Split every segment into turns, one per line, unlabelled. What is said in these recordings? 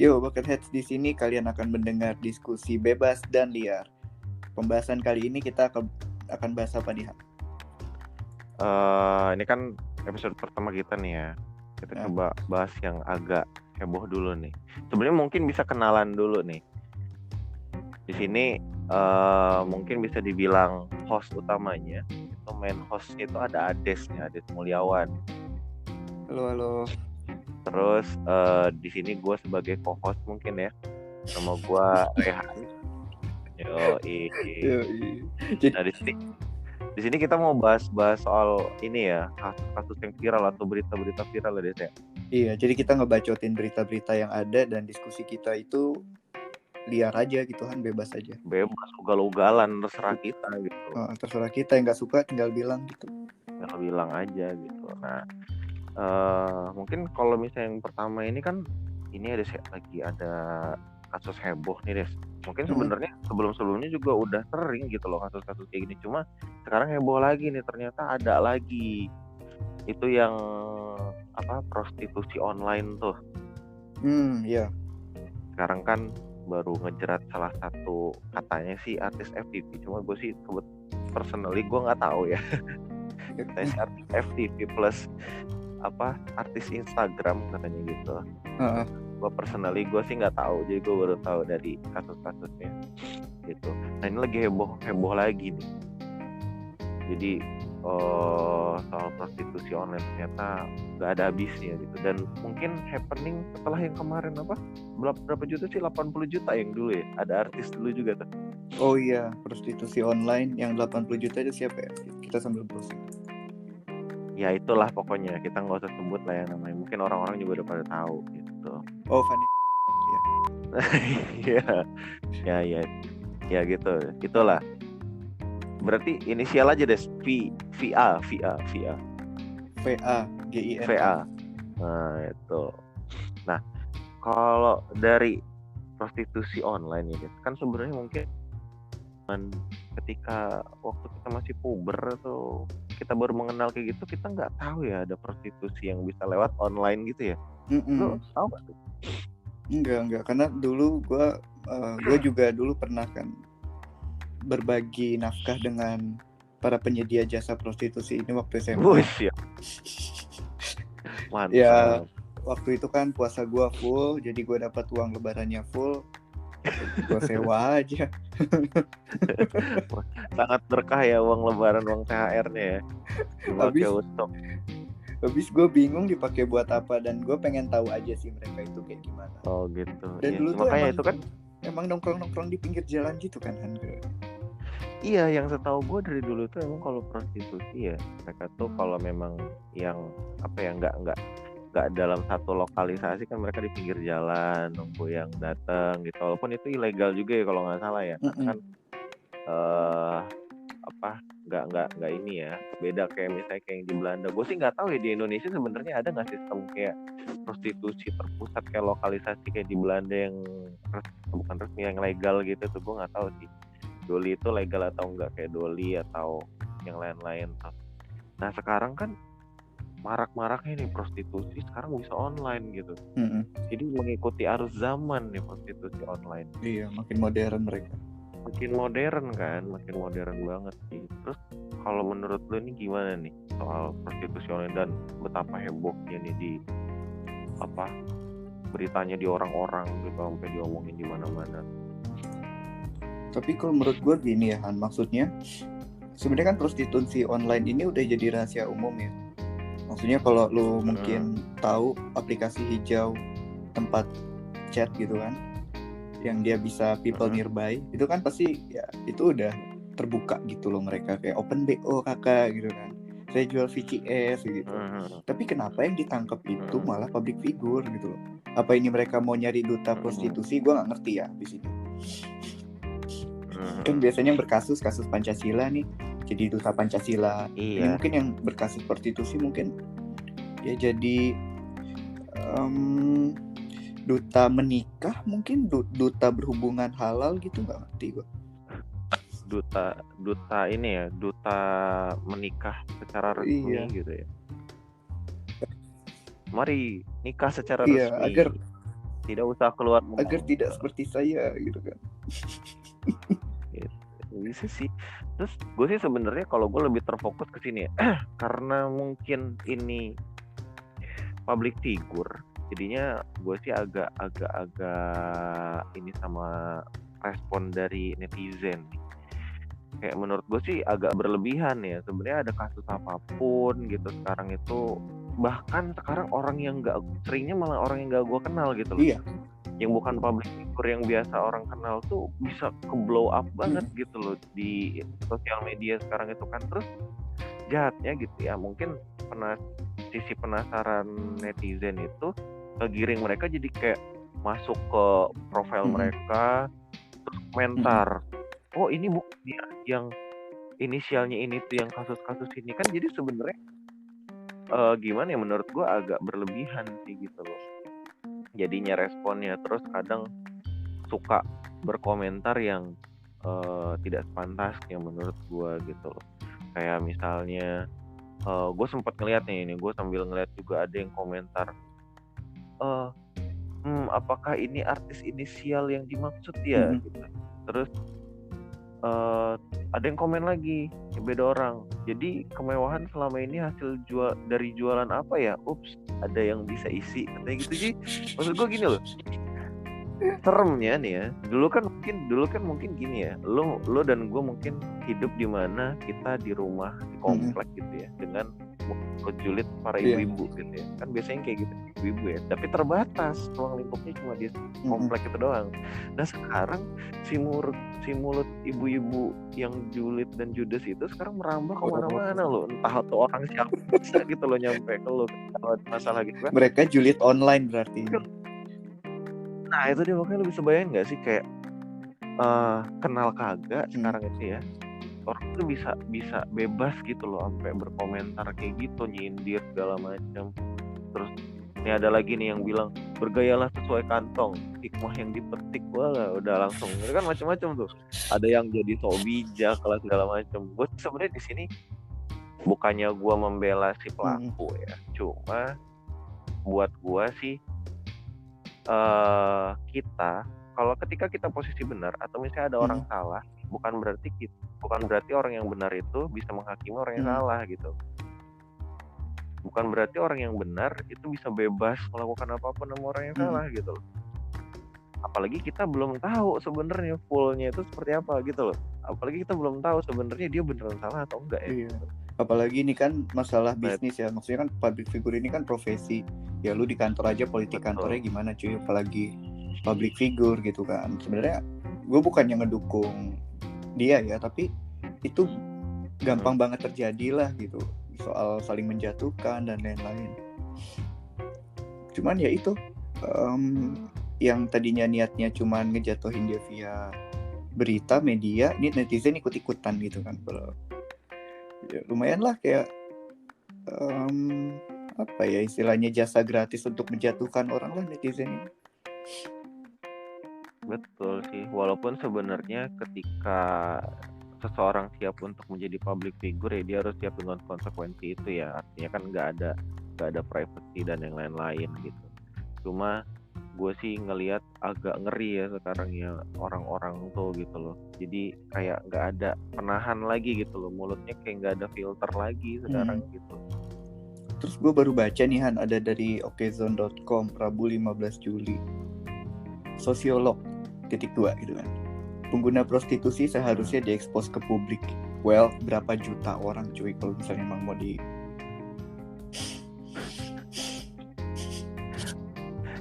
Yo, Bucketheads, di sini kalian akan mendengar diskusi bebas dan liar. Pembahasan kali ini kita akan bahas apa nih, Han?
Ini kan episode pertama kita nih ya. Kita coba bahas yang agak heboh dulu nih. Sebenarnya mungkin bisa kenalan dulu nih. Di sini mungkin bisa dibilang host utamanya itu main hostnya itu ada Adesnya, Ades Mulyawan.
Halo.
Terus di sini gue sebagai co-host mungkin ya. Nama gue Rehan. Nah di sini kita mau bahas soal ini ya, kasus yang viral atau berita-berita viral ya, Des ya.
Iya, jadi kita ngebacotin berita-berita yang ada dan diskusi kita itu liar aja gitu, Han, bebas aja.
Bebas, ugal-ugalan, terserah kita gitu.
Terserah kita, yang nggak suka tinggal bilang gitu.
Tinggal bilang aja gitu. Nah, mungkin kalau misalnya yang pertama ini kan, ini lagi ada kasus heboh nih, Des. Mungkin sebenarnya sebelumnya juga udah sering gitu loh kasus-kasus kayak gini. Cuma sekarang heboh lagi nih, ternyata ada lagi. Itu yang prostitusi online tuh.
Iya.
Sekarang kan baru ngejerat salah satu, katanya sih artis FTV. Cuma gue sih personally gue nggak tahu ya. Artis FTV plus artis Instagram katanya gitu. Gue personally gue sih nggak tahu, jadi gue baru tahu dari kasus-kasusnya gitu. Nah ini lagi heboh lagi nih. Jadi soal prostitusi online ternyata nggak ada habisnya gitu. Dan mungkin happening setelah yang kemarin berapa juta sih, 80 juta yang dulu ya, ada artis dulu juga tuh.
Oh iya, prostitusi online yang 80 juta itu siapa ya? Kita sambil browsing.
Ya itulah pokoknya, kita nggak usah sebut lah ya namanya, mungkin orang-orang juga udah pada tahu gitu.
Oh, Fanny.
ya gitu, itulah. Berarti inisial aja deh, VA.
GIN.
VA. Nah itu. Nah kalau dari prostitusi online ini kan sebenarnya mungkin ketika waktu kita masih puber atau kita baru mengenal kayak gitu, kita nggak tahu ya ada prostitusi yang bisa lewat online gitu ya. Lo tahu nggak tuh?
Enggak, karena dulu gue juga dulu pernah kan berbagi nafkah dengan para penyedia jasa prostitusi ini waktu SMA.
Mantap.
Ya waktu itu kan puasa gue full, jadi gue dapat uang lebarannya full, gue sewa aja.
Sangat berkah ya uang lebaran, uang THR-nya ya.
Habis gue bingung dipakai buat apa, dan gue pengen tahu aja sih mereka itu kayak gimana.
Oh gitu.
Dan
ya,
dulu tuh
makanya itu kan
emang nongkrong di pinggir jalan gitu kan, Han?
Iya, yang setahu gue dari dulu tuh emang kalau prostitusi ya mereka tuh kalau memang yang nggak dalam satu lokalisasi kan, mereka di pinggir jalan nunggu yang datang gitu. Walaupun itu ilegal juga ya kalau nggak salah ya. Kan nggak ini ya, beda kayak misalnya kayak yang di Belanda. Gue sih nggak tahu ya di Indonesia sebenarnya ada nggak sistem kayak prostitusi terpusat kayak lokalisasi kayak di Belanda yang bukan resmi, yang legal gitu tuh. Gue nggak tahu sih Doli itu legal atau enggak kayak Doli atau yang lain-lain. Nah sekarang kan marak-maraknya nih prostitusi sekarang bisa online gitu. Jadi mengikuti arus zaman nih prostitusi online.
Iya, makin modern mereka.
Makin modern kan, makin modern banget sih. Terus kalau menurut lo ini gimana nih soal prostitusi online dan betapa hebohnya nih di beritanya di orang-orang gitu, sampai diomongin di mana-mana.
Tapi kalau menurut gue gini ya, Han, maksudnya sebenarnya kan prostitusi online ini udah jadi rahasia umum ya. Maksudnya kalau lo mungkin tahu aplikasi hijau tempat chat gitu kan, yang dia bisa people nearby, itu kan pasti ya itu udah terbuka gitu loh, mereka kayak open BO kakak gitu kan, saya jual VCS gitu. Tapi kenapa yang ditangkap itu malah public figure gitu loh? Apa ini mereka mau nyari duta prostitusi? Gue nggak ngerti ya di sini. Kan biasanya yang berkasus Pancasila nih jadi duta Pancasila.
Iya.
Ini mungkin yang berkasus prostitusi mungkin ya jadi duta menikah, mungkin duta berhubungan halal gitu, nggak ngerti gue.
Duta ini ya, duta menikah secara resmi gitu ya. Mari nikah secara resmi.
Agar
Tidak usah keluar rumah.
Agar tidak seperti saya gitu kan.
Gitu. Bisa sih. Terus gue sih sebenarnya kalau gue lebih terfokus ke sini ya, karena mungkin ini public figure, jadinya gue sih agak ini sama respon dari netizen. Kayak menurut gue sih agak berlebihan ya. Sebenarnya ada kasus apapun gitu sekarang itu, bahkan sekarang orang yang nggak, seringnya malah orang yang nggak gue kenal gitu loh.
Iya.
Yang bukan public figure yang biasa orang kenal tuh bisa ke blow up banget gitu loh di sosial media sekarang itu kan. Terus jahatnya gitu ya, mungkin sisi penasaran netizen itu kegiring mereka jadi kayak masuk ke profil mereka, terus komentar, oh ini bukan dia yang inisialnya ini tuh yang kasus-kasus ini kan. Jadi sebenarnya gimana ya, menurut gue agak berlebihan sih gitu loh jadinya responnya. Terus kadang suka berkomentar yang tidak sepantasnya menurut gue gitu loh. Kayak misalnya gue sempat ngeliat nih, ini gue sambil ngeliat juga ada yang komentar, apakah ini artis inisial yang dimaksud ya gitu. Terus ada yang komen lagi, beda orang. Jadi kemewahan selama ini hasil dari jualan apa ya? Ups, ada yang bisa isi katanya gitu sih. Maksud gue gini loh, seremnya nih ya. Dulu kan mungkin gini ya. Lo dan gue mungkin hidup di mana kita di rumah di komplek gitu ya, dengan julid para ibu-ibu gitu ya. Kan biasanya kayak gitu ibu-ibu ya. Tapi terbatas, ruang lingkupnya cuma di komplek itu doang. Nah sekarang si mulut ibu-ibu yang julid dan judes itu sekarang merambah kemana-mana loh. Entah tuh orang siapa bisa gitu loh nyampe ke lo kalau ada masalah gitu kan.
Mereka julid online berarti.
Nah itu dia, makanya lo bisa bayangin gak sih kayak kenal kagak sekarang itu ya, orang tuh bisa bebas gitu loh sampai berkomentar kayak gitu, nyindir segala macam. Terus ini ada lagi nih yang bilang bergayalah sesuai kantong, hikmah yang dipetik. Wah udah langsung itu kan macam-macam tuh. Ada yang jadi sok bijak lah segala macam. Gue sebenarnya di sini bukannya gue membela si pelaku ya, cuma buat gue sih kita kalau ketika kita posisi benar atau misalnya ada orang salah, bukan berarti orang yang benar itu bisa menghakimi orang yang salah gitu. Bukan berarti orang yang benar itu bisa bebas melakukan apapun sama orang yang salah gitu loh. Apalagi kita belum tahu sebenarnya fullnya itu seperti apa gitu loh. Apalagi kita belum tahu sebenarnya dia beneran salah atau enggak ya.
Iya. Apalagi ini kan masalah bisnis ya. Maksudnya kan public figure ini kan profesi. Ya lu di kantor aja politik kantornya gimana cuy, apalagi public figure gitu kan. Sebenarnya gue bukan yang ngedukung dia ya, tapi itu gampang banget terjadi lah gitu, soal saling menjatuhkan dan lain-lain. Cuman ya itu yang tadinya niatnya cuman ngejatuhin dia via berita media, ini netizen ikut-ikutan gitu kan. Ya, lumayan lah kayak apa ya istilahnya, jasa gratis untuk menjatuhkan orang lah netizen ini.
Betul sih, walaupun sebenarnya ketika seseorang siap untuk menjadi public figure ya dia harus siap dengan konsekuensi itu ya. Artinya kan nggak ada privacy dan yang lain-lain gitu. Cuma gue sih ngelihat agak ngeri ya sekarang ya orang-orang tuh gitu loh. Jadi kayak nggak ada penahan lagi gitu loh, mulutnya kayak nggak ada filter lagi sekarang gitu.
Terus gue baru baca nih Han, ada dari okezone.com Rabu 15 Juli. Sosiolog _2 gitu kan. Pengguna prostitusi seharusnya diekspos ke publik. Well, berapa juta orang cuy kalau misalnya emang mau di.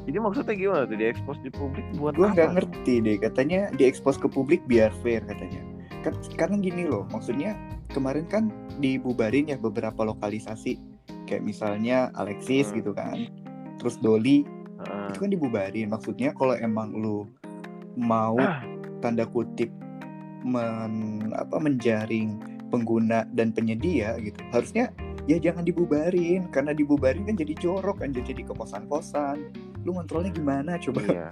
Jadi maksudnya gimana tuh diekspos di publik buat
Gue
apa?
nggak ngerti deh, katanya diekspos ke publik biar fair katanya. Kan sekarang gini loh, maksudnya kemarin kan dibubarin ya beberapa lokalisasi, kayak misalnya Alexis gitu kan, terus Dolly itu kan dibubarin. Maksudnya kalau emang lu mau tanda kutip menjaring pengguna dan penyedia gitu, harusnya ya jangan dibubarin, karena dibubarin kan jadi jorok kan, jadi ke kosan-kosan. Lu ngontrolnya gimana coba?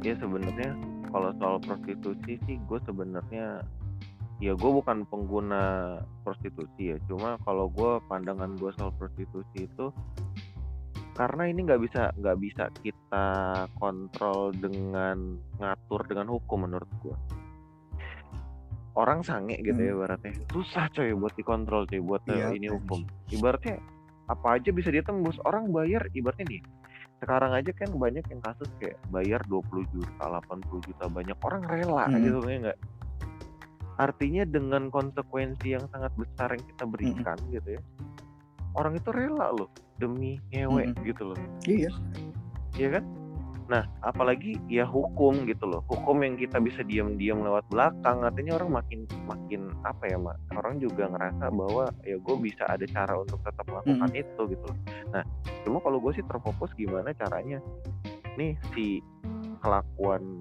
Iya sebenarnya kalau soal prostitusi sih gue sebenarnya ya gue bukan pengguna prostitusi ya, cuma kalau gue pandangan gue soal prostitusi itu karena ini nggak bisa kita kontrol dengan ngatur dengan hukum menurut gua. Orang sange gitu ya ibaratnya, susah coy buat dikontrol coy, buat ini hukum. Ibaratnya apa aja bisa dia tembus. Orang bayar ibaratnya nih, sekarang aja kan banyak yang kasus kayak bayar 20 juta, 80 juta, banyak orang rela gitu ya nggak? Artinya dengan konsekuensi yang sangat besar yang kita berikan gitu ya, orang itu rela loh demi ngewe gitu loh. Iya kan? Nah, apalagi ya hukum gitu loh. Hukum yang kita bisa diam-diam lewat belakang, artinya orang makin apa ya, Mak? Orang juga ngerasa bahwa ya gue bisa ada cara untuk tetap melakukan itu gitu loh. Nah, cuma kalau gue sih terfokus gimana caranya nih si kelakuan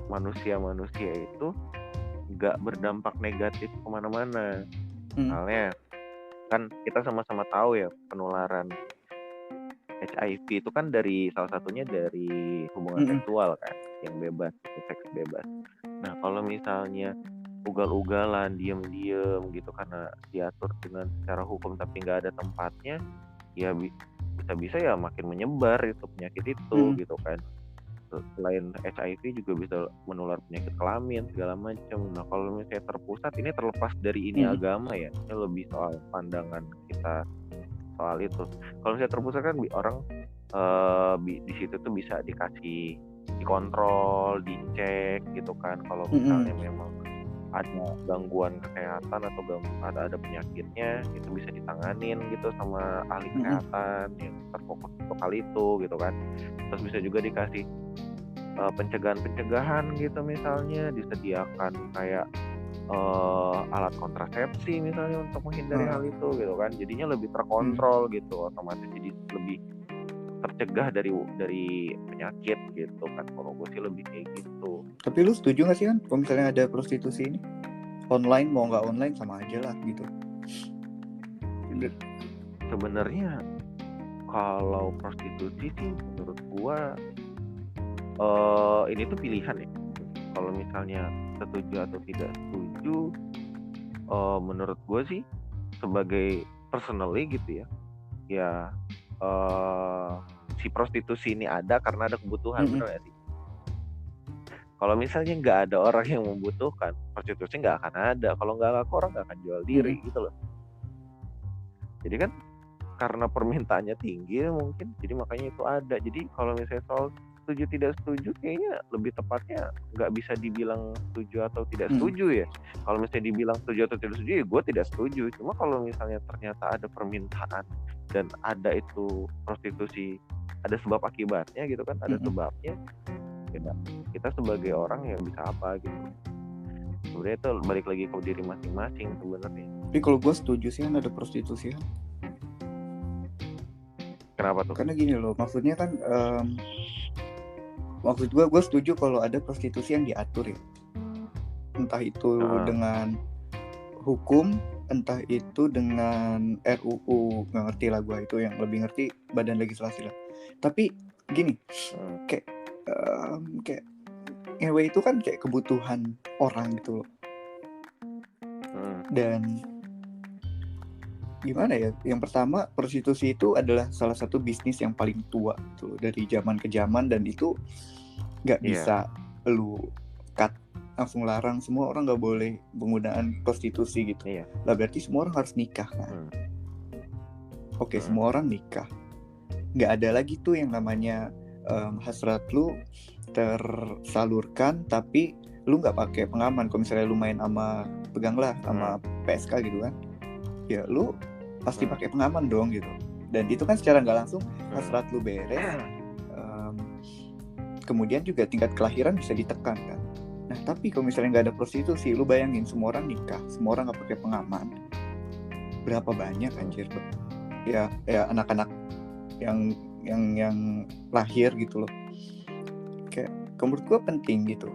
manusia itu nggak berdampak negatif kemana-mana. Misalnya kan kita sama-sama tahu ya penularan HIV itu kan salah satunya dari hubungan seksual kan, yang bebas, seks bebas. Nah kalau misalnya ugal-ugalan, diem-diem gitu karena diatur dengan secara hukum tapi nggak ada tempatnya, ya bisa-bisa ya makin menyebar itu penyakit itu gitu kan. Selain HIV juga bisa menular penyakit kelamin segala macam. Nah kalau misalnya terpusat, ini terlepas dari ini agama ya, ini lebih soal pandangan kita soal itu. Kalau misalnya terpusat kan orang di situ tuh bisa dikontrol, dicek gitu kan. Kalau misalnya memang ada gangguan kesehatan atau ada penyakitnya, itu bisa ditanganin gitu sama ahli kesehatan yang terfokus untuk hal itu gitu kan. Terus bisa juga dikasih pencegahan gitu, misalnya disediakan kayak alat kontrasepsi misalnya untuk menghindari hal itu gitu kan, jadinya lebih terkontrol gitu, otomatis jadi lebih tercegah dari penyakit gitu kan. Kalau gue sih lebih kayak gitu.
Tapi lu setuju nggak sih kan kalau misalnya ada prostitusi ini online, mau nggak online sama aja lah gitu?
Sebenarnya kalau prostitusi sih menurut gue ini tuh pilihan ya. Kalau misalnya setuju atau tidak setuju, menurut gue sih sebagai personally gitu ya si prostitusi ini ada karena ada kebutuhan, benar gak sih? Kalau misalnya nggak ada orang yang membutuhkan, prostitusi nggak akan ada. Kalau nggak laku, orang nggak akan jual diri gitu loh. Jadi kan karena permintaannya tinggi mungkin, jadi makanya itu ada. Jadi kalau misalnya soal setuju tidak setuju, kayaknya lebih tepatnya nggak bisa dibilang setuju atau tidak setuju ya. Kalau misalnya dibilang setuju atau tidak setuju, ya gue tidak setuju. Cuma kalau misalnya ternyata ada permintaan dan ada itu prostitusi, ada sebab akibatnya gitu kan, ada sebabnya, ya kita sebagai orang yang bisa apa gitu. Sebenarnya itu balik lagi ke diri masing-masing sebenarnya.
Tapi kalau gue setuju sih kan ada prostitusi kan.
Kenapa tuh?
Karena gini loh, maksudnya kan maksud gue setuju kalau ada prostitusi yang diatur ya, entah itu dengan hukum, entah itu dengan RUU, nggak ngerti lah gue, itu yang lebih ngerti badan legislasi lah. Tapi gini, kayak ngewe itu kan kayak kebutuhan orang gitu loh. Dan gimana ya, yang pertama prostitusi itu adalah salah satu bisnis yang paling tua gitu, dari zaman ke zaman, dan itu nggak bisa lu cut langsung larang semua orang nggak boleh penggunaan prostitusi gitu. Lah berarti semua orang harus nikah kan. Oke, semua orang nikah, nggak ada lagi tuh yang namanya hasrat lu tersalurkan tapi lu nggak pakai pengaman. Kalau misalnya lu main sama PSK gitu kan, ya lu pasti pakai pengaman dong gitu. Dan itu kan secara nggak langsung hasrat lu beres, kemudian juga tingkat kelahiran bisa ditekan kan. Nah tapi kalau misalnya nggak ada prostitusi, lu bayangin semua orang nikah, semua orang nggak pakai pengaman, berapa banyak anjir ya anak-anak yang lahir gitu loh. Kayak menurut gue penting gitu,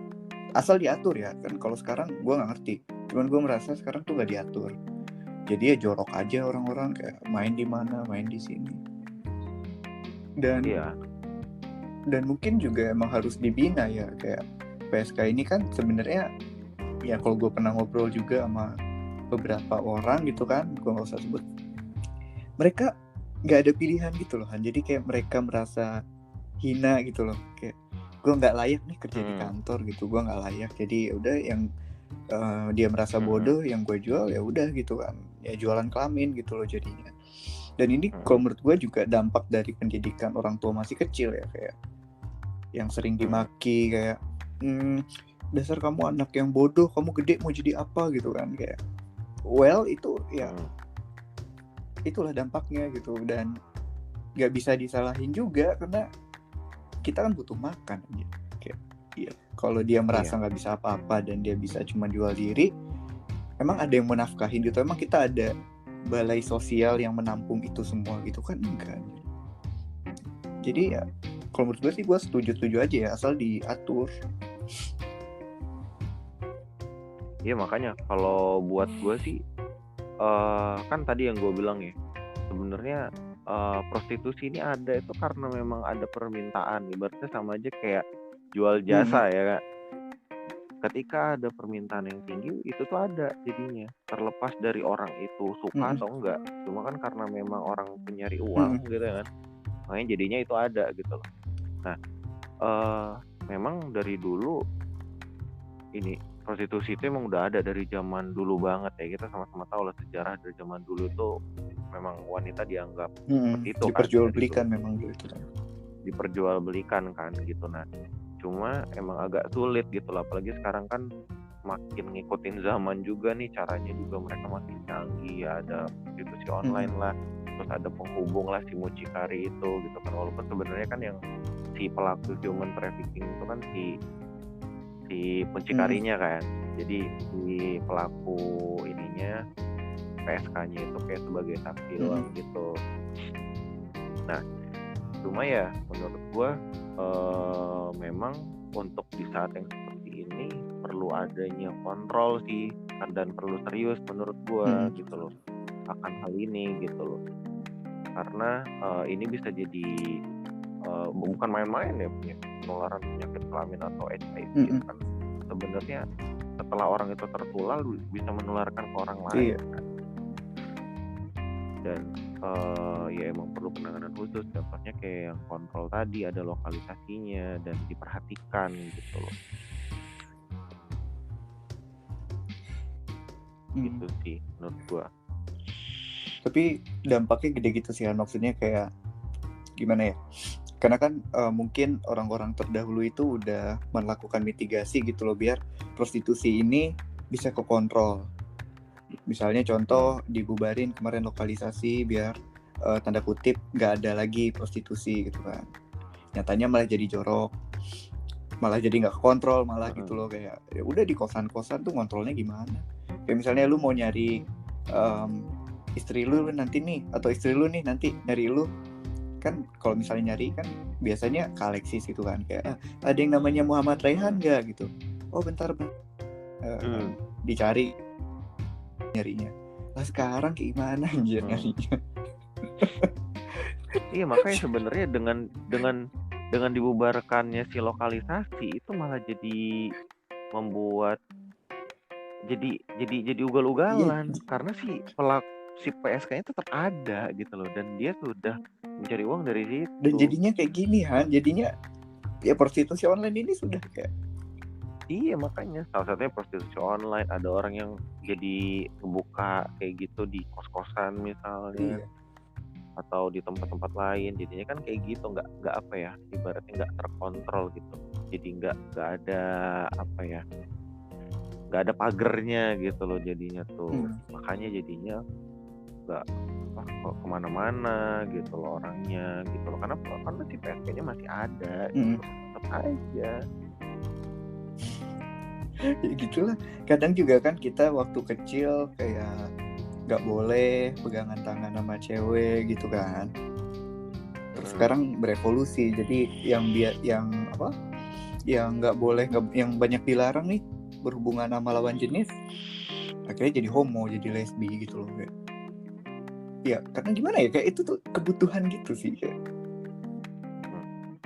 asal diatur ya kan. Kalau sekarang gue nggak ngerti, cuman gue merasa sekarang tuh nggak diatur, jadi ya jorok aja orang-orang kayak main di mana, main di sini. Dan mungkin juga emang harus dibina ya, kayak PSK ini kan sebenarnya ya, kalau gue pernah ngobrol juga sama beberapa orang gitu kan, gue nggak usah sebut, mereka nggak ada pilihan gitu loh Han. Jadi kayak mereka merasa hina gitu loh, kayak gue nggak layak nih kerja di kantor gitu, gue nggak layak. Jadi ya udah, yang dia merasa bodoh, yang gue jual ya udah gitu kan, ya jualan kelamin gitu loh jadinya. Dan ini kalau menurut gue juga dampak dari pendidikan orang tua masih kecil ya, kayak yang sering dimaki kayak dasar kamu anak yang bodoh, kamu gede mau jadi apa gitu kan, kayak well itu ya itulah dampaknya gitu. Dan nggak bisa disalahin juga karena kita kan butuh makan gitu. Kayak iya, kalau dia merasa nggak bisa apa-apa dan dia bisa cuma jual diri, emang ada yang menafkahin gitu, emang kita ada balai sosial yang menampung itu semua gitu kan, enggak. Jadi ya kalau menurut gue sih gue setuju aja ya, asal diatur.
Iya makanya kalau buat gue sih kan tadi yang gue bilang ya, sebenarnya prostitusi ini ada itu karena memang ada permintaan. Ibaratnya sama aja kayak jual jasa ya Kak. Ketika ada permintaan yang tinggi itu tuh ada jadinya, terlepas dari orang itu suka atau enggak. Cuma kan karena memang orang penyari uang gitu kan, makanya jadinya itu ada gitu loh. Nah memang dari dulu ini prostitusi itu emang udah ada dari zaman dulu banget ya. Kita sama-sama tahu lah sejarah dari zaman dulu tuh memang wanita dianggap seperti itu
diperjualbelikan kan, memang gitu kan.
Diperjualbelikan kan gitu. Nah cuma emang agak sulit gitu lah, apalagi sekarang kan makin ngikutin zaman juga nih, caranya juga mereka makin canggih ya, ada prostitusi online lah, terus ada penghubung lah, si mucikari itu gitu kan. Walaupun sebenarnya kan yang si pelaku human trafficking itu kan si mucikarinya kan, jadi si pelaku ininya PSK-nya itu kayak sebagai saksi doang gitu. Nah cuma ya menurut gue memang untuk di saat yang seperti ini perlu adanya kontrol sih, dan perlu serius menurut gue gitu loh akan hal ini gitu loh, karena ini bisa jadi bukan main-main ya, penularan penyakit kelamin atau HIV gitu kan. Sebenarnya setelah orang itu tertular bisa menularkan ke orang lain kan. Dan ya emang perlu penanganan khusus, contohnya kayak yang kontrol tadi, ada lokalisasinya dan diperhatikan gitu loh. Gitu sih menurut gua.
Tapi dampaknya gede gitu sih kan, maksudnya kayak gimana ya, karena kan mungkin orang-orang terdahulu itu udah melakukan mitigasi gitu loh biar prostitusi ini bisa kekontrol. Misalnya contoh dibubarin kemarin lokalisasi biar tanda kutip nggak ada lagi prostitusi gitu kan. Nyatanya malah jadi jorok, malah jadi nggak kekontrol malah gitu loh. Kayak ya udah di kosan-kosan tuh kontrolnya gimana? Kayak misalnya lu mau nyari istri lu nanti nih, atau istri lu nih nanti nyari lu kan. Kalau misalnya nyari kan biasanya ke Alexis gitu kan, kayak ada yang namanya Muhammad Raihan nggak gitu, oh bentar dicari nyarinya lah. Sekarang kayak gimana anjir nyarinya?
Iya makanya sebenarnya dengan dibubarkannya si lokalisasi itu malah jadi membuat jadi ugal-ugalan, karena si PSK-nya tetap ada gitu loh, dan dia sudah mencari uang dari situ.
Dan jadinya kayak gini Han, jadinya ya prostitusi online ini sudah kayak.
Iya makanya salah satunya prostitusi online. Ada orang yang jadi ngebuka kayak gitu di kos-kosan misalnya, atau di tempat-tempat lain. Jadinya kan kayak gitu, nggak apa ya, ibaratnya nggak terkontrol gitu. Jadi nggak ada apa ya, nggak ada pagernya gitu loh jadinya tuh. Makanya jadinya nggak kemana-mana gitu loh orangnya gitu loh, karena si PSK-nya masih ada gitu. Tetap aja
ya gitulah. Kadang juga kan kita waktu kecil kayak nggak boleh pegangan tangan sama cewek gitu kan. Terus sekarang berevolusi, jadi yang nggak boleh, yang banyak dilarang nih berhubungan sama lawan jenis, akhirnya jadi homo, jadi lesbi gitu loh kayak. Ya karena gimana ya, kayak itu tuh kebutuhan gitu sih kayak.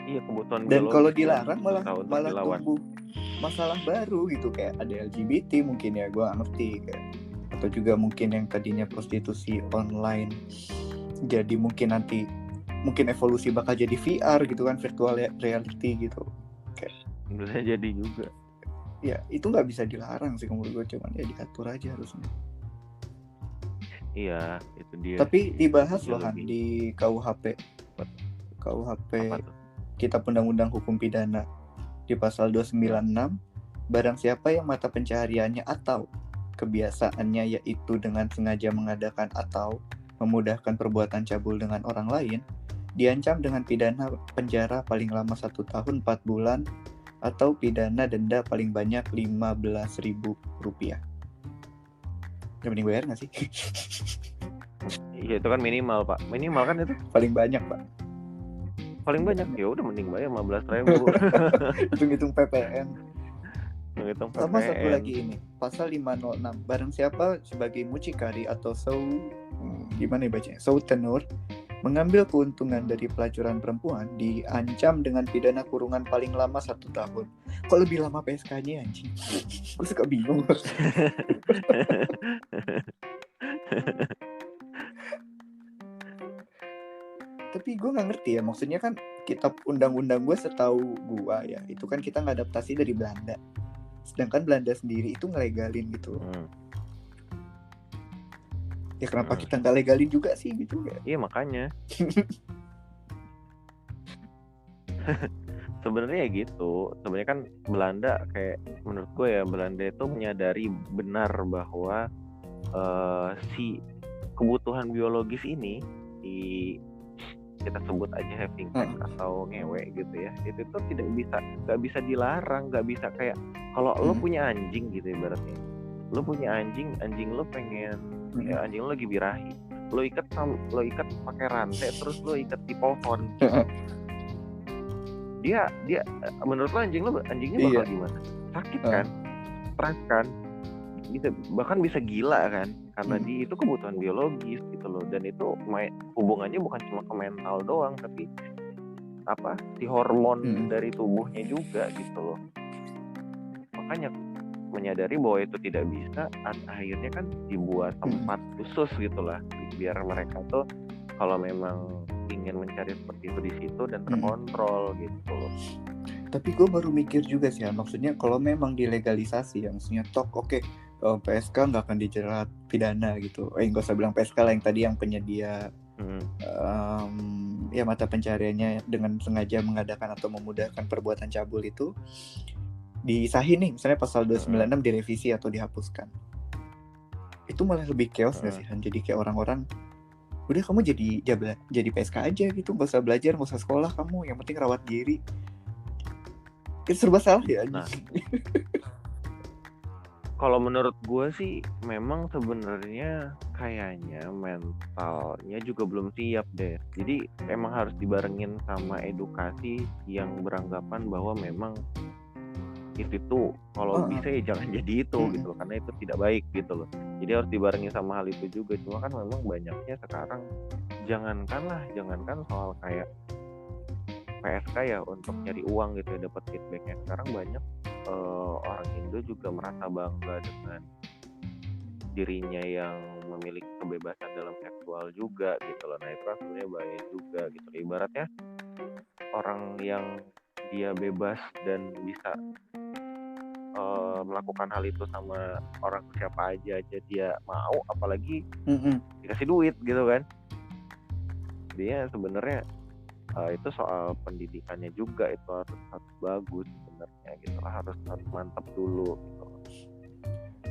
Iya kebutuhan.
Dan kalau dilarang malah tumbuh masalah baru gitu, kayak ada LGBT mungkin ya, gue nggak ngerti kayak. Atau juga mungkin yang tadinya prostitusi online Jadi mungkin nanti evolusi bakal jadi VR gitu kan, virtual reality gitu. Kayak
bisa jadi juga.
Ya itu nggak bisa dilarang sih menurut gue, cuman ya diatur aja harusnya.
Iya, itu dia.
Tapi dibahas
Dia
loh Han
lebih.
di KUHP
Apa tuh?
Kitab Undang-Undang Hukum Pidana di pasal 296, barang siapa yang mata pencahariannya atau kebiasaannya yaitu dengan sengaja mengadakan atau memudahkan perbuatan cabul dengan orang lain, diancam dengan pidana penjara paling lama 1 tahun 4 bulan atau pidana denda paling banyak Rp15.000. Ya mending bayar nggak sih?
Iya itu kan minimal Pak. Minimal kan itu.
Paling banyak Pak.
Paling banyak ya udah mending bayar 15.000.
Hitung-hitung PPN.
Menghitung
Sama satu
PPN.
lagi ini, pasal 506, barang siapa sebagai mucikari atau gimana ya bacanya, tenur mengambil keuntungan dari pelacuran perempuan diancam dengan pidana kurungan paling lama 1 tahun. Kok lebih lama PSK-nya anjing? Gue suka bingung. Tapi gue nggak ngerti ya, maksudnya kan kitab undang-undang gue setahu gue ya, itu kan kita ngadaptasi dari Belanda. Sedangkan Belanda sendiri itu ngelegalin gitu. Ya kenapa kita nggak legalin juga sih gitu ya?
Iya makanya. Sebenarnya gitu. Sebenarnya kan Belanda kayak menurut gue ya, Belanda itu menyadari benar bahwa si kebutuhan biologis ini kita sebut aja having sex atau ngewe gitu ya, itu tuh nggak bisa dilarang, nggak bisa kayak kalau lo punya anjing gitu ibaratnya, lo punya anjing lo pengen ya anjing lo lagi birahi, lo ikat pakai rantai terus lo ikat di pohon. Dia menurut lo anjingnya bakal gimana? Sakit kan, stres kan, bahkan bisa gila kan, karena itu kebutuhan biologis gitu loh. Dan itu hubungannya bukan cuma ke mental doang, tapi si hormon dari tubuhnya juga gitu loh. Makanya menyadari bahwa itu tidak bisa, akhirnya kan dibuat tempat khusus gitulah biar mereka tuh kalau memang ingin mencari seperti itu di situ dan terkontrol gitu loh.
Tapi gue baru mikir juga sih, maksudnya kalau memang dilegalisasi ya, maksudnya PSK nggak akan dijerat pidana gitu. Nggak usah bilang PSK lah, yang tadi yang penyedia ya mata pencahariannya dengan sengaja mengadakan atau memudahkan perbuatan cabul itu disahin nih, misalnya pasal 296 direvisi atau dihapuskan. Itu malah lebih chaos nggak sih Han? Jadi kayak orang-orang udah kamu jadi PSK aja gitu, nggak usah belajar, nggak usah sekolah, kamu yang penting rawat diri. Itu serba salah ya.
Nah, kalau menurut gue sih memang sebenarnya kayaknya mentalnya juga belum siap deh. Jadi emang harus dibarengin sama edukasi yang beranggapan bahwa memang itu kalau bisa ya jangan jadi itu gitu loh, karena itu tidak baik gitu loh. Jadi harus dibarengin sama hal itu juga. Cuma kan memang banyaknya sekarang jangankan soal kayak PSK ya untuk nyari uang gitu ya, dapat feedbacknya. Sekarang banyak orang Indo juga merasa bangga dengan dirinya yang memiliki kebebasan dalam seksual juga gitu loh. Nah itu kan sebenarnya bahaya juga gitu. Ibaratnya orang yang dia bebas dan bisa melakukan hal itu sama orang siapa aja dia mau, apalagi dikasih duit gitu kan. Dia sebenarnya itu soal pendidikannya juga itu harus bagus sebenarnya gitu lah, harus mantap dulu gitu.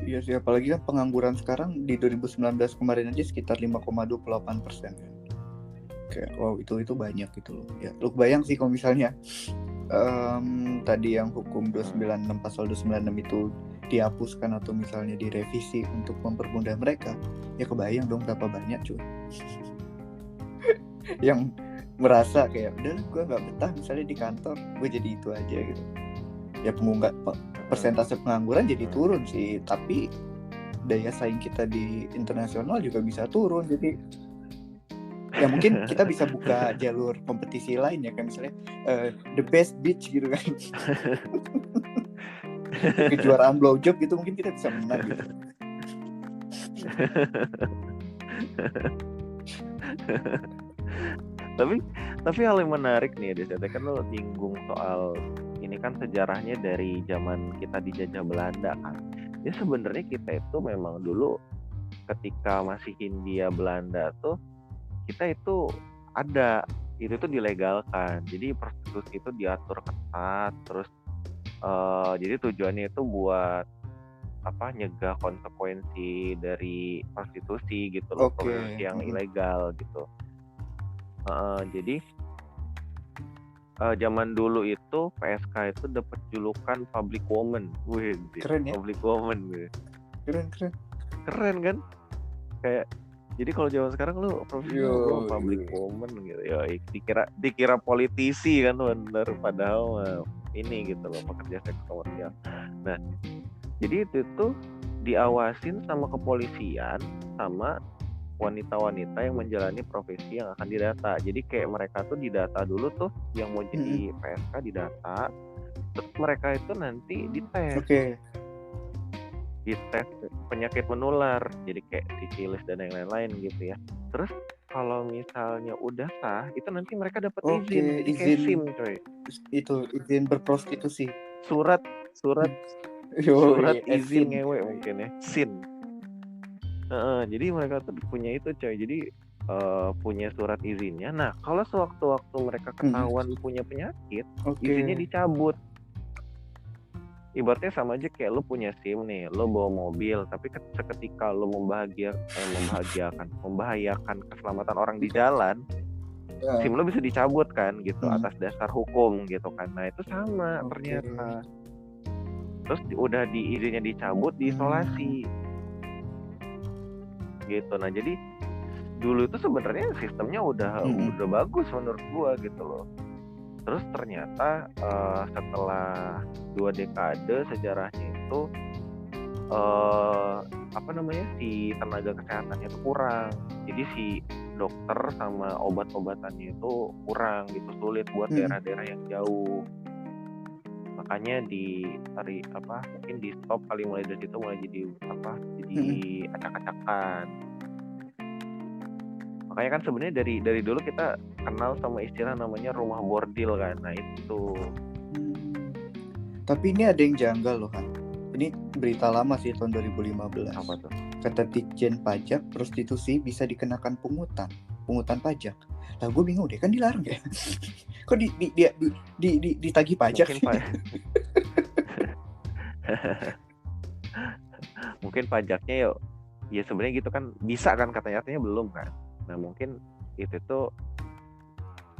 Iya sih, apalagi kan pengangguran sekarang di 2019 kemarin aja sekitar 5,28% kan. Kayak wow, itu banyak gitu loh. Ya, lu bayang sih kalau misalnya tadi yang hukum 296 pasal 296 itu dihapuskan atau misalnya direvisi untuk mempermudah mereka, ya kebayang dong berapa banyak cuy yang merasa kayak udah gue nggak betah misalnya di kantor, gue jadi itu aja gitu. Ya persentase pengangguran jadi turun sih, tapi daya saing kita di internasional juga bisa turun. Jadi ya mungkin kita bisa buka jalur kompetisi lain ya, kayak misalnya the best beach gitu kan. Kejuaraan blowjob gitu mungkin kita bisa menang gitu.
Tapi hal yang menarik nih, Des, kan lo nyinggung soal ini kan sejarahnya dari zaman kita dijajah Belanda kan. Ya sebenarnya kita itu memang dulu ketika masih Hindia Belanda tuh kita itu ada, itu tuh dilegalkan. Jadi prostitusi itu diatur ketat, terus jadi tujuannya itu buat apa, nyegah konsekuensi dari prostitusi gitu loh,
Oke.
prostitusi yang ilegal gitu. Jadi zaman dulu itu PSK itu dapat julukan public woman. Wih,
Keren ya?
public woman gue.
Keren
Kan? Kayak jadi kalau zaman sekarang lu profesinya gue public woman gitu. Ya dikira politisi kan bener, padahal ini gitu loh, pekerja seks komersial. Nah, jadi itu tuh diawasin sama kepolisian sama wanita-wanita yang menjalani profesi yang akan didata. Jadi kayak mereka tuh didata dulu tuh, yang mau jadi PSK didata, terus mereka itu nanti dites. Dites penyakit menular, jadi kayak sifilis dan yang lain-lain gitu ya. Terus kalau misalnya udah sah, itu nanti mereka dapat izin, jadi kayak SIM coy.
Itu izin berprostitusi.
Surat izin ngewe mungkin ya, SIN. Jadi mereka tuh punya itu coy. Jadi punya surat izinnya. Nah, kalau sewaktu-waktu mereka ketahuan punya penyakit, izinnya dicabut. Ibaratnya sama aja kayak lo punya SIM nih, lo bawa mobil, tapi seketika lo membahayakan keselamatan orang di jalan, SIM lo bisa dicabut kan gitu, atas dasar hukum gitu kan. Nah itu sama ternyata. Terus udah izinnya dicabut, diisolasi gitu. Nah jadi dulu itu sebenarnya sistemnya udah bagus menurut gua gitu loh. Terus ternyata setelah 2 dekade sejarahnya itu si tenaga kesehatannya itu kurang. Jadi si dokter sama obat-obatannya itu kurang gitu, sulit buat daerah-daerah yang jauh. Makanya mungkin di stop kali, mulai dari situ mulai jadi acak-acakan. Makanya kan sebenarnya dari dulu kita kenal sama istilah namanya rumah bordil kan. Nah itu.
Tapi ini ada yang janggal loh kan. Ini berita lama sih, tahun 2015.
Apa tuh?
Kata Ditjen Pajak, prostitusi bisa dikenakan pungutan pajak. Lah gue bingung deh, kan dilarang ya. Kok ditagih pajak?
Mungkin pajaknya ya sebenarnya gitu kan, bisa kan katanya belum kan. Nah mungkin itu tuh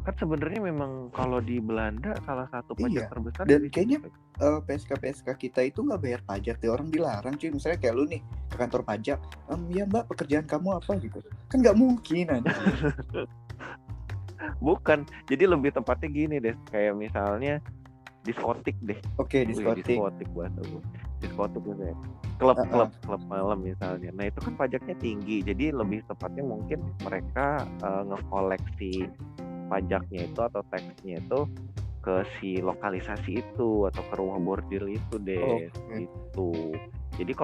kan sebenarnya memang kalau di Belanda salah satu pajak terbesar.
Dan kayaknya PSK kita itu nggak bayar pajak deh, orang dilarang cuy. Misalnya kayak lu nih ke kantor pajak, ya mbak pekerjaan kamu apa gitu, kan nggak mungkin aja.
Bukan, jadi lebih tepatnya gini deh, kayak misalnya diskotik deh. Diskotik bahasa gue. Diskotik misalnya klub malam misalnya. Nah itu kan pajaknya tinggi, jadi lebih tepatnya mungkin mereka ngekoleksi pajaknya itu atau taxnya itu ke si lokalisasi itu atau ke rumah bordil itu deh. Gitu. Jadi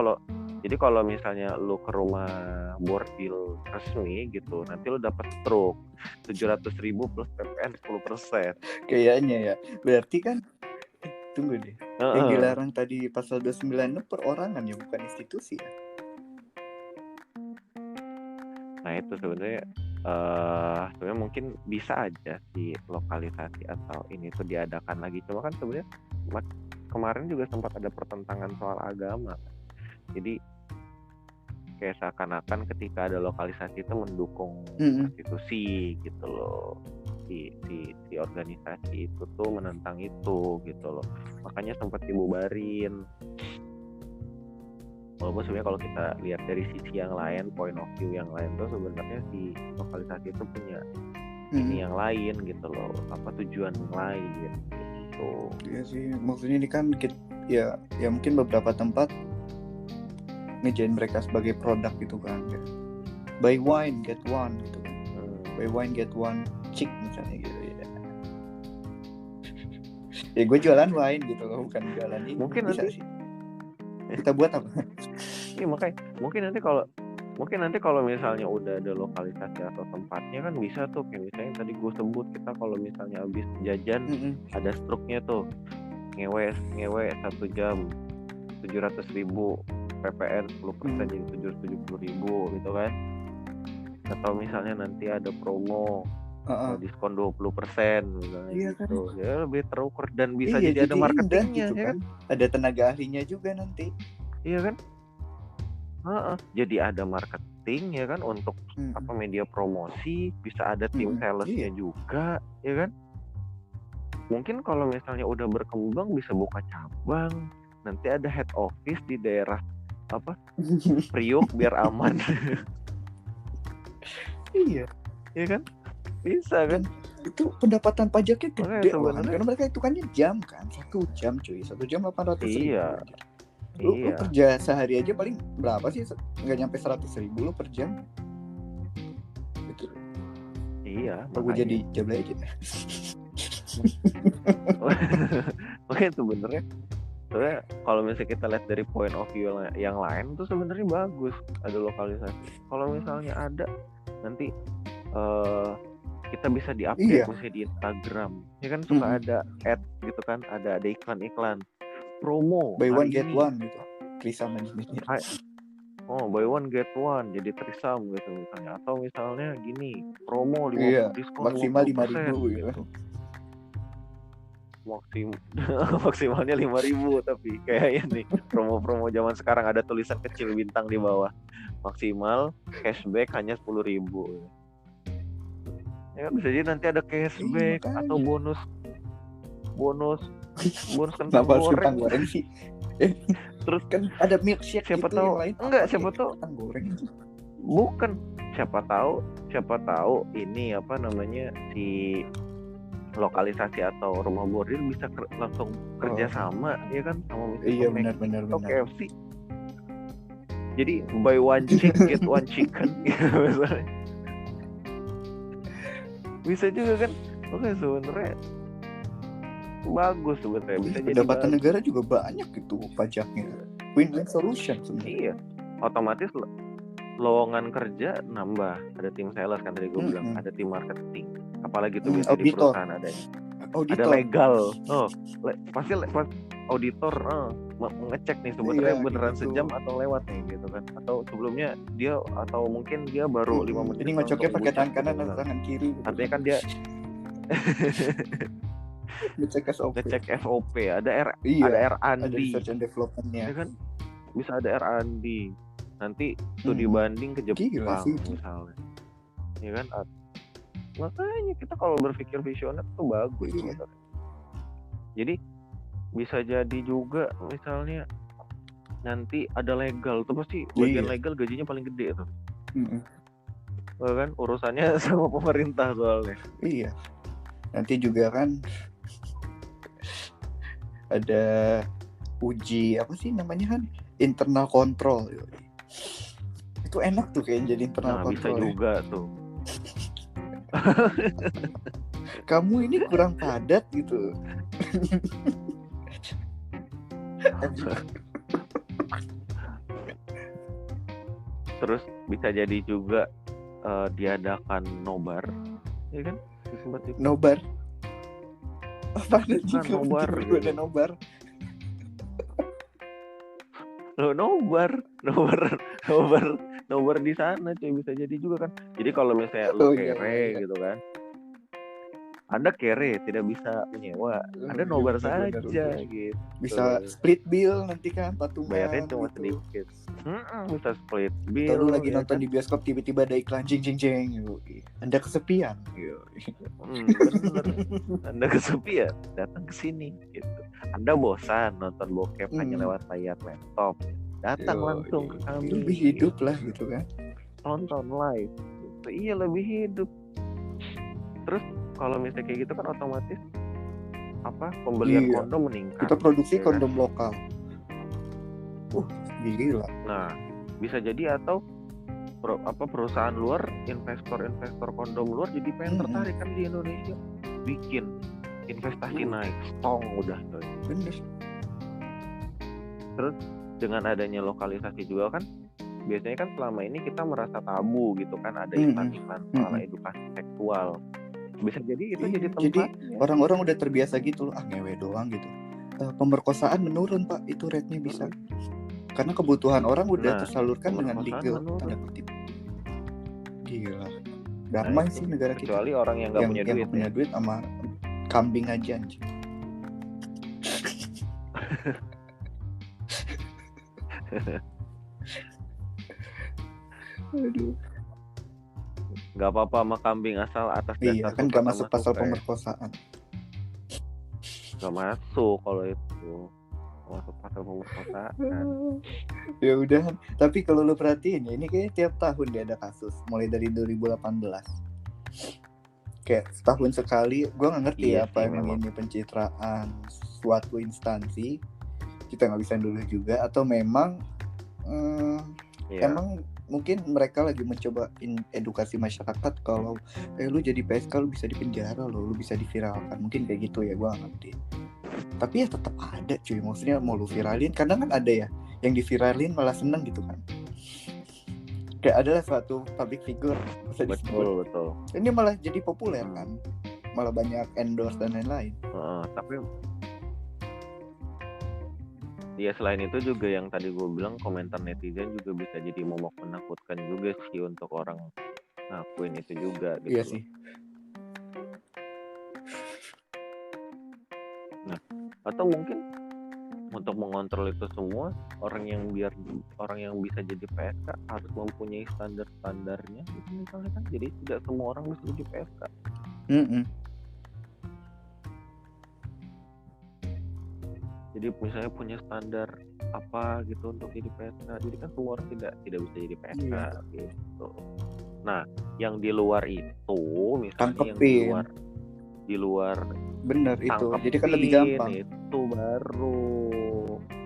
kalau misalnya lu ke rumah bordil resmi gitu, nanti lu dapat truk 700.000 plus PPN 10%.
Kayaknya ya. Berarti kan tunggu deh. Yang dilarang tadi pasal 29 perorangan ya, bukan institusi ya.
Nah itu sebenarnya mungkin bisa aja di lokalisasi atau ini tuh diadakan lagi. Cuma kan sebenarnya kemarin juga sempat ada pertentangan soal agama. Jadi kayak seakan-akan ketika ada lokalisasi itu mendukung prostitusi gitu loh. Si organisasi itu tuh menentang itu gitu loh. Makanya sempat dibubarin. Walaupun sebenarnya kalau kita lihat dari sisi yang lain, point of view yang lain tuh sebenarnya si lokalisasi itu punya ini yang lain gitu loh, tujuan yang lain gitu.
Iya sih, maksudnya ini kan ya mungkin beberapa tempat ngejain mereka sebagai produk gitu kan, ya. Buy wine get one gitu kan. Buy wine get one chick misalnya gitu ya. Ya gue jualan wine gitu loh, bukan jualan ini.
Mungkin
bisa
nanti
sih kita buat apa?
Iya makanya mungkin nanti kalau Mungkin nanti kalau misalnya udah ada lokalisasi atau tempatnya kan bisa tuh, kayak misalnya tadi gue sebut, kita kalau misalnya habis jajan ada struknya tuh, ngewe 1 jam 700.000, PPN 10% jadi 770.000 gitu kan. Atau misalnya nanti ada promo diskon 20% misalnya
Iya
gitu
kan?
ya, lebih terukur dan bisa
Iya,
jadi ada
indah
marketingnya
gitu
ya
kan.
kan.
Ada tenaga ahlinya juga nanti.
Iya kan. Jadi ada marketing ya kan, untuk apa, media promosi, bisa ada tim salesnya juga ya kan. Mungkin kalau misalnya udah berkembang bisa buka cabang, nanti ada head office di daerah apa, Priuk biar aman.
Iya.
Ya kan, bisa kan.
Itu pendapatan pajaknya gede loh kan,
sebenarnya
karena mereka hitungannya jam kan, 1 jam cuy, 1 jam 800.000.
Iya.
Lu kerja sehari aja paling berapa sih? Nggak nyampe 100.000 lu per jam. Betul.
Iya.
Aku jadi jablay aja.
Oke, sebenarnya kalau misalnya kita lihat dari point of view yang lain tuh sebenarnya bagus ada lokalisasi. Kalau misalnya ada nanti kita bisa di-update misalnya di Instagram. Ya kan suka ada ad gitu kan, ada iklan-iklan promo
buy one
hari
get
ini.
one gitu. Trisam aja.
Buy one get one jadi trisam gitu misalnya. Atau misalnya gini, promo diskon
maksimal
50% gitu. Maksimalnya 5.000, tapi kayaknya nih promo-promo zaman sekarang ada tulisan kecil bintang di bawah, maksimal cashback hanya 10.000. Ya bisa jadi nanti ada cashback atau bonus kentang goreng
sih.
Terus
kan ada milkshake
siapa
gitu
tahu
yang lain.
Siapa tahu
kentang goreng.
Bukan, siapa tahu ini apa namanya, si lokalisasi atau rumah bordir bisa langsung kerja sama ya kan sama
misalnya benar.
KFC. Jadi buy one chick get one chicken gitu misalnya. Bisa juga kan. Oke, sebenarnya bagus sebenarnya, bisa jadi
pendapatan negara juga banyak gitu pajaknya. Win-win solution sebenarnya.
Iya, otomatis lowongan kerja nambah, ada tim sales kan tadi gue bilang, ada tim marketing, apalagi tuh biasa di perusahaan ada legal, pasti auditor ngecek nih sebenarnya beneran gitu. Sejam atau lewat nih gitu kan, atau sebelumnya dia, atau mungkin dia baru 5 menit.
Ini ngocoknya pakai tangan kanan atau tangan kiri gitu.
Artinya kan dia ngecek FOP, ada R&D,
ada research and development-nya
ya kan, bisa ada R&D. Nanti studi banding ke Jepang misalnya, ya kan. Makanya kita kalau berpikir visioner tuh bagus sebenarnya. Jadi bisa jadi juga misalnya nanti ada legal tuh, pasti bagian legal gajinya paling gede tuh. Kan urusannya sama pemerintah soalnya.
Iya. Nanti juga kan ada uji apa sih namanya kan, internal control. Itu enak tuh kayak jadi internal control.
Bisa juga tuh.
Kamu ini kurang padat gitu.
Terus bisa jadi juga diadakan nobar, ya kan?
Nobar. Apa sih
nobar?
Ada nobar.
Lo nobar di sana cuy, bisa jadi juga kan. Jadi kalau misalnya lo kere gitu kan, Anda kere tidak bisa menyewa, Anda nobar saja gitu.
Bisa split bill nanti kan, patungan.
Bayarnya cuma sedikit. Bisa split bill.
Kalau lagi nonton di bioskop tiba-tiba ada iklan jeng Anda kesepian.
Bener. Anda kesepian, datang ke sini gitu. Anda bosan nonton bokep hanya lewat layar laptop, datang langsung ke kami.
Lebih hidup lah gitu kan.
Tonton live gitu. Iya, lebih hidup. Terus kalau misalnya kayak gitu kan otomatis pembelian kondom meningkat.
Kita produksi kondom lokal. Gila.
Nah, bisa jadi atau perusahaan luar, investor kondom luar jadi pengen tertarik kan di Indonesia, bikin investasi naik, stong udah.
Bener.
Terus dengan adanya lokalisasi juga kan biasanya kan selama ini kita merasa tabu gitu kan, ada
Mm-mm.
iklan-iklan soal
Mm-mm.
edukasi seksual. Bisa jadi itu
Iya,
jadi
jadi
tempatnya.
orang-orang udah terbiasa gitu loh, ngewe doang gitu. Pemerkosaan menurun Pak, itu rate-nya bisa. Karena kebutuhan orang udah
Nah,
tersalurkan dengan
pemerkosaan
legal,
menurun.
tanda kutip. Gila.
Nah
Damai
itu,
sih negara kita.
kecuali orang yang nggak punya
Yang
duit
gak punya
ya.
duit sama kambing aja anjing. Aduh.
Nggak apa-apa sama kambing asal atas
Iya,
dasar
kan
suka
gak
sama
masuk pasal
suka ya.
pemerkosaan.
Nggak masuk kalau itu, masuk pasal pemerkosaan.
Ya udah, tapi kalau lu perhatiin ya, ini kayaknya tiap tahun dia ada kasus, mulai dari 2018. Kayak setahun sekali, gue nggak ngerti
Iya
ya apa
sih,
emang
memang.
ini pencitraan suatu instansi, kita nggak bisa dulu juga, atau memang
Iya.
emang mungkin mereka lagi mencoba edukasi masyarakat kalau lu jadi PSK lu bisa dipenjara loh, lu bisa diviralkan, mungkin kayak gitu ya, gue nggak ngerti. Tapi ya tetap ada cuy, maksudnya mau lu viralin, kadang kan ada ya yang diviralin malah seneng gitu kan, kayak adalah suatu public figure bisa disebut,
Betul.
ini malah jadi populer kan, malah banyak endorse dan lain-lain.
Tapi ya selain itu juga yang tadi gue bilang, komentar netizen juga bisa jadi momok menakutkan juga sih untuk orang ngakuin itu juga gitu.
Iya sih.
Nah, atau mungkin untuk mengontrol itu semua, orang yang bisa jadi PSK harus mempunyai standar-standarnya gitu misalnya kan, jadi tidak semua orang bisa jadi PSK. Jadi misalnya punya standar apa gitu untuk jadi PSK, jadi kan semua orang tidak bisa jadi PSK gitu. Nah, yang di luar itu misalnya
tangkepin.
yang di luar
bener itu, jadi kan lebih gampang.
Itu baru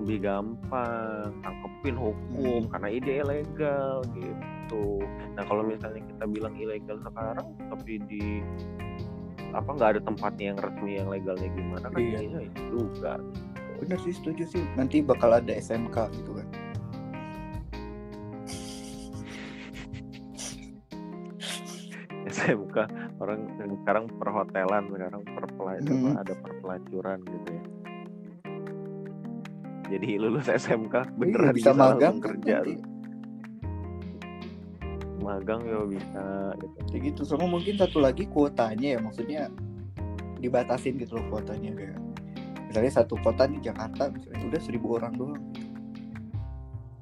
lebih gampang tangkepin hukum karena ide ilegal gitu. Nah kalau misalnya kita bilang ilegal sekarang tapi di nggak ada tempatnya yang resmi yang legalnya gimana kan, jadinya itu juga.
Bener sih, setuju sih, nanti bakal ada SMK gitu kan.
SMK, orang sekarang perhotelan, sekarang ada perpelacuran gitu ya. Jadi lulus SMK beneran bisa magang kerja
nanti.
Magang ya bisa gitu.
Kayak gitu. Sama mungkin satu lagi kuotanya ya, maksudnya dibatasin gitu loh kuotanya, kayak misalnya satu kota di Jakarta misalnya udah 1.000 orang doang.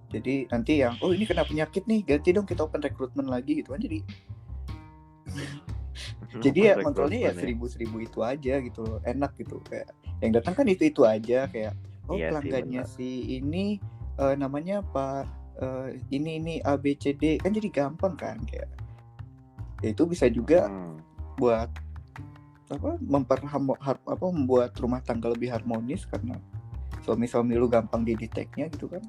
Jadi nanti yang ini kena penyakit nih, ganti dong kita open rekrutmen lagi gitu kan. Jadi ya kontrolnya ya 1.000 itu aja gitu loh, enak gitu, kayak yang datang kan itu aja, kayak pelanggannya si ini namanya Pak ini ABCD kan, jadi gampang kan, kayak ya itu bisa juga buat membuat rumah tangga lebih harmonis karena suami-suami lu gampang dideteknya gitu kan.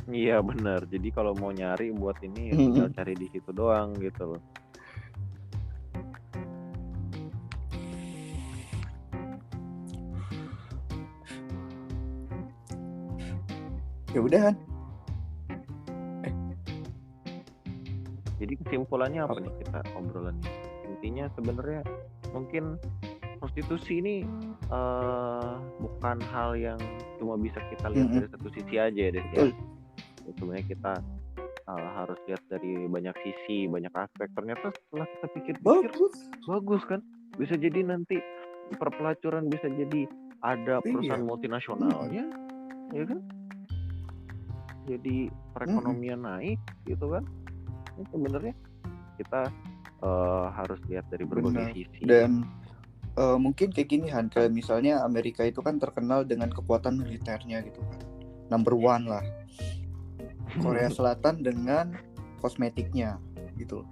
Iya benar. Jadi kalau mau nyari buat ini tinggal cari di situ doang gitu loh.
Ya udah kan.
Jadi kesimpulannya apa nih kita obrolannya? Intinya sebenarnya mungkin prostitusi ini bukan hal yang cuma bisa kita lihat dari satu sisi aja ya, Des ya. Sebenarnya kita harus lihat dari banyak sisi, banyak aspek. Ternyata setelah kita pikir-pikir bagus kan, bisa jadi nanti perpelacuran bisa jadi ada perusahaan multinasionalnya, ya kan? Jadi perekonomian naik gitu kan. Ini sebenarnya kita harus lihat dari berbagai sisi.
Dan mungkin kayak gini Han, kayak misalnya Amerika itu kan terkenal dengan kekuatan militernya gitu kan, number one lah. Korea Selatan dengan kosmetiknya gitu.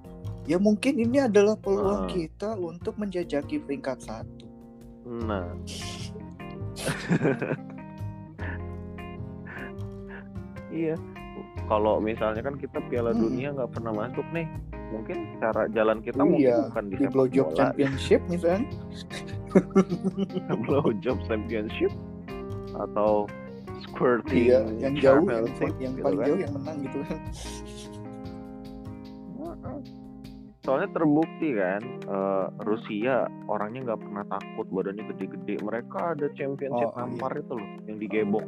Ya mungkin ini adalah peluang kita untuk menjajaki peringkat 1.
Nah. Iya. Kalau misalnya kan kita Piala Dunia nggak pernah masuk nih, mungkin cara jalan kita mungkin bukan di
blowjob championship misalnya.
Blowjob championship atau squirting,
Iya, yang jauh,
melting,
yang
gitu
paling
kan.
jauh yang menang gitu kan.
Soalnya terbukti kan, Rusia orangnya nggak pernah takut, badannya gede-gede. Mereka ada championship nampar itu loh, yang digebok,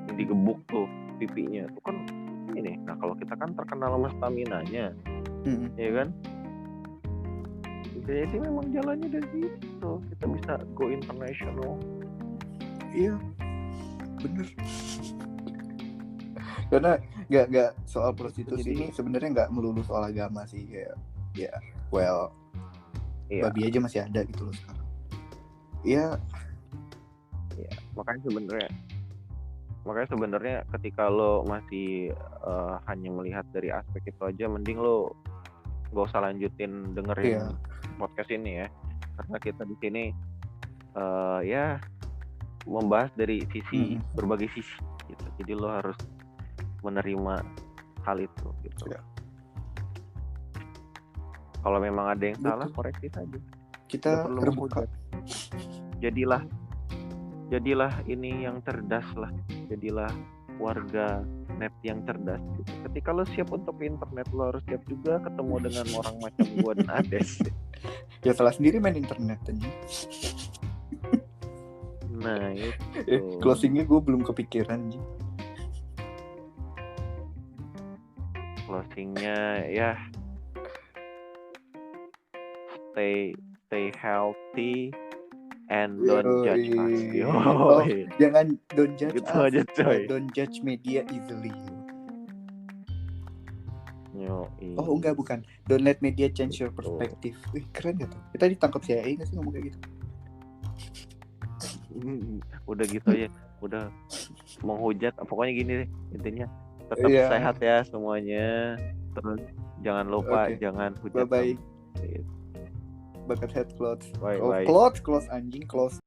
yang digebuk tuh pipinya. Itu kan ini. Nah kalau kita kan terkenal sama stamina-nya, ya kan? Jadi memang jalannya dari situ. Kita bisa go international.
Iya, bener. Karena nggak soal prostitusi ini sebenarnya nggak melulu soal agama sih, kayak ya well babi aja masih ada gitu loh sekarang. Iya.
Makanya sebenarnya ketika lo masih hanya melihat dari aspek itu aja, mending lo gak usah lanjutin dengerin podcast ini ya, karena kita di sini ya membahas dari sisi berbagai sisi gitu. Jadi lo harus menerima hal itu gitu. Kalau memang ada yang salah, koreksi saja.
Kita terbuka.
Jadilah ini yang cerdas lah. Jadilah warga net yang cerdas gitu. Ketika lo siap untuk internet, lo harus siap juga ketemu dengan orang macam gua dan Ades.
Ya salah sendiri main internet aja.
Nah itu
closingnya gue belum kepikiran sih.
Closingnya ya stay healthy and don't judge us.
Jangan don't judge
gitu
us.
Aja, coy.
Don't judge media easily.
Oh
enggak, bukan. Don't let media change your perspective. Keren gak tuh? Kita ditangkap CIA nggak sih ngomong kayak gitu?
Udah gitu aja, udah menghujat. Pokoknya gini deh intinya, tetap sehat ya semuanya. Terus jangan lupa jangan hujat.
Bye bye. Buckethead clothes.
Bye.
Clothes anjing clothes.